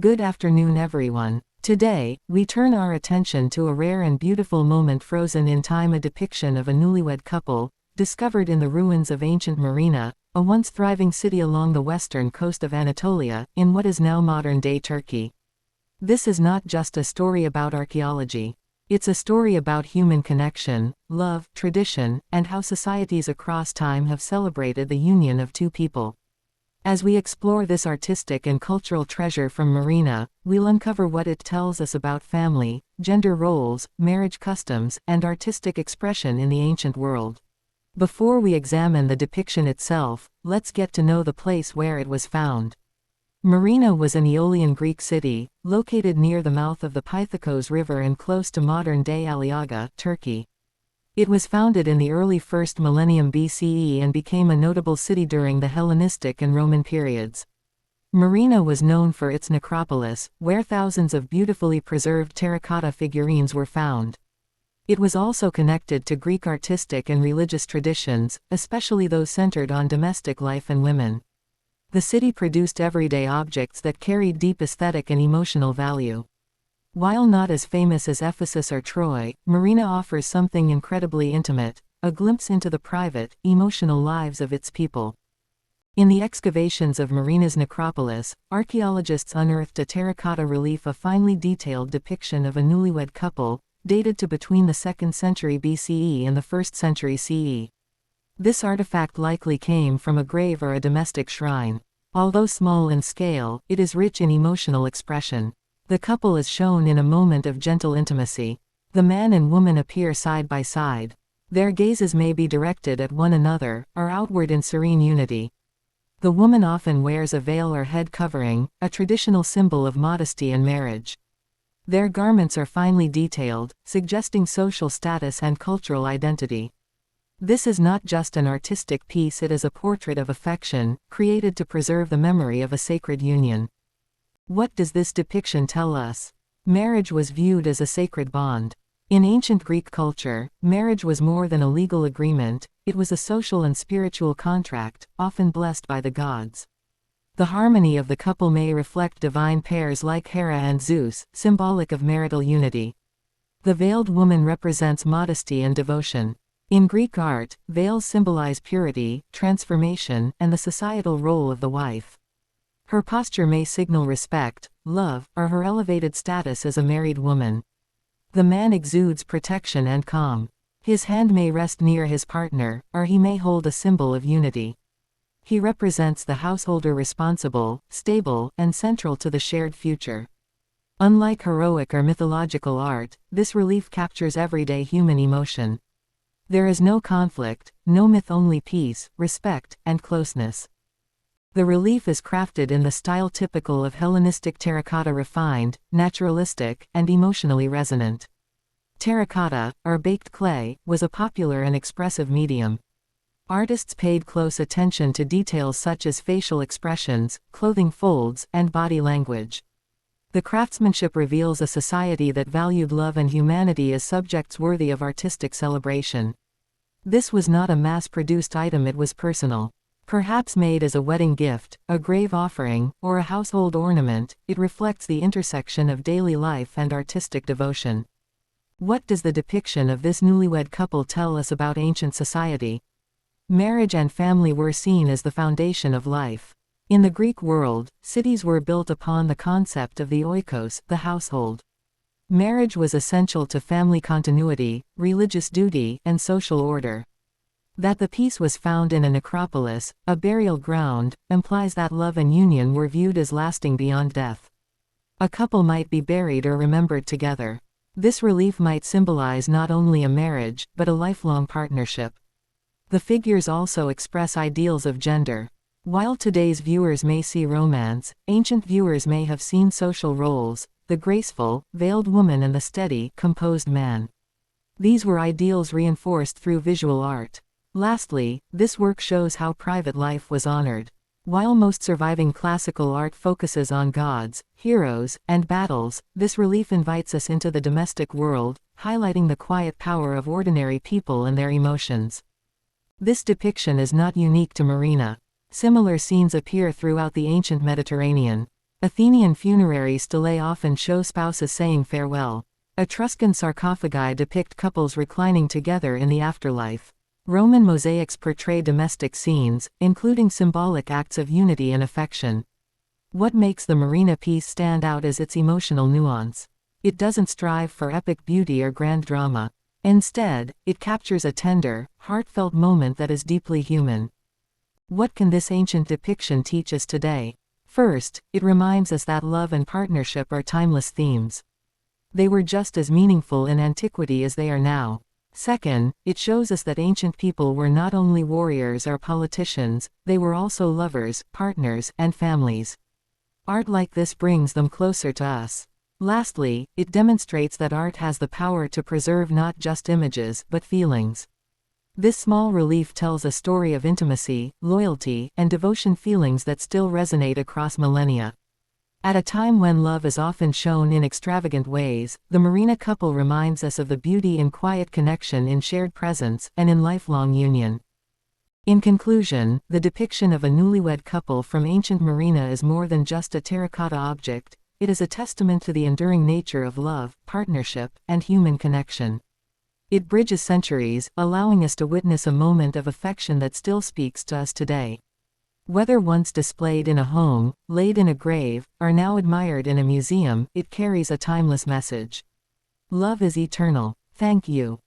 Good afternoon, everyone. Today, we turn our attention to a rare and beautiful moment frozen in time, a depiction of a newlywed couple, discovered in the ruins of ancient Myrina, a once thriving city along the western coast of Anatolia, in what is now modern-day Turkey. This is not just a story about archaeology. It's a story about human connection, love, tradition, and how societies across time have celebrated the union of two people. As we explore this artistic and cultural treasure from Marina, we'll uncover what it tells us about family, gender roles, marriage customs, and artistic expression in the ancient world. Before we examine the depiction itself, let's get to know the place where it was found. Marina was an Aeolian Greek city, located near the mouth of the Pythakos River and close to modern-day Aliağa, Turkey. It was founded in the early 1st millennium BCE and became a notable city during the Hellenistic and Roman periods. Marina was known for its necropolis, where thousands of beautifully preserved terracotta figurines were found. It was also connected to Greek artistic and religious traditions, especially those centered on domestic life and women. The city produced everyday objects that carried deep aesthetic and emotional value. While not as famous as Ephesus or Troy, Marina offers something incredibly intimate, a glimpse into the private, emotional lives of its people. In the excavations of Marina's necropolis, archaeologists unearthed a terracotta relief, a finely detailed depiction of a newlywed couple, dated to between the 2nd century BCE and the 1st century CE. This artifact likely came from a grave or a domestic shrine. Although small in scale, it is rich in emotional expression. The couple is shown in a moment of gentle intimacy. The man and woman appear side by side. Their gazes may be directed at one another, or outward in serene unity. The woman often wears a veil or head covering, a traditional symbol of modesty and marriage. Their garments are finely detailed, suggesting social status and cultural identity. This is not just an artistic piece, it is a portrait of affection, created to preserve the memory of a sacred union. What does this depiction tell us? Marriage was viewed as a sacred bond. In ancient Greek culture, marriage was more than a legal agreement, it was a social and spiritual contract, often blessed by the gods. The harmony of the couple may reflect divine pairs like Hera and Zeus, symbolic of marital unity. The veiled woman represents modesty and devotion. In Greek art, veils symbolize purity, transformation, and the societal role of the wife. Her posture may signal respect, love, or her elevated status as a married woman. The man exudes protection and calm. His hand may rest near his partner, or he may hold a symbol of unity. He represents the householder, responsible, stable, and central to the shared future. Unlike heroic or mythological art, this relief captures everyday human emotion. There is no conflict, no myth, only peace, respect, and closeness. The relief is crafted in the style typical of Hellenistic terracotta, refined, naturalistic, and emotionally resonant. Terracotta, or baked clay, was a popular and expressive medium. Artists paid close attention to details such as facial expressions, clothing folds, and body language. The craftsmanship reveals a society that valued love and humanity as subjects worthy of artistic celebration. This was not a mass-produced item, it was personal. Perhaps made as a wedding gift, a grave offering, or a household ornament, it reflects the intersection of daily life and artistic devotion. What does the depiction of this newlywed couple tell us about ancient society? Marriage and family were seen as the foundation of life. In the Greek world, cities were built upon the concept of the oikos, the household. Marriage was essential to family continuity, religious duty, and social order. That the piece was found in a necropolis, a burial ground, implies that love and union were viewed as lasting beyond death. A couple might be buried or remembered together. This relief might symbolize not only a marriage, but a lifelong partnership. The figures also express ideals of gender. While today's viewers may see romance, ancient viewers may have seen social roles, the graceful, veiled woman and the steady, composed man. These were ideals reinforced through visual art. Lastly, this work shows how private life was honored. While most surviving classical art focuses on gods, heroes, and battles, this relief invites us into the domestic world, highlighting the quiet power of ordinary people and their emotions. This depiction is not unique to Marina. Similar scenes appear throughout the ancient Mediterranean. Athenian funerary stelae often show spouses saying farewell. Etruscan sarcophagi depict couples reclining together in the afterlife. Roman mosaics portray domestic scenes, including symbolic acts of unity and affection. What makes the Myrina piece stand out is its emotional nuance. It doesn't strive for epic beauty or grand drama. Instead, it captures a tender, heartfelt moment that is deeply human. What can this ancient depiction teach us today? First, it reminds us that love and partnership are timeless themes. They were just as meaningful in antiquity as they are now. Second, it shows us that ancient people were not only warriors or politicians, they were also lovers, partners, and families. Art like this brings them closer to us. Lastly, it demonstrates that art has the power to preserve not just images but feelings. This small relief tells a story of intimacy, loyalty, and devotion, feelings that still resonate across millennia. At a time when love is often shown in extravagant ways, the Myrina couple reminds us of the beauty in quiet connection, in shared presence, and in lifelong union. In conclusion, the depiction of a newlywed couple from ancient Marina is more than just a terracotta object. It is a testament to the enduring nature of love, partnership, and human connection. It bridges centuries, allowing us to witness a moment of affection that still speaks to us today. Whether once displayed in a home, laid in a grave, or now admired in a museum, it carries a timeless message. Love is eternal. Thank you.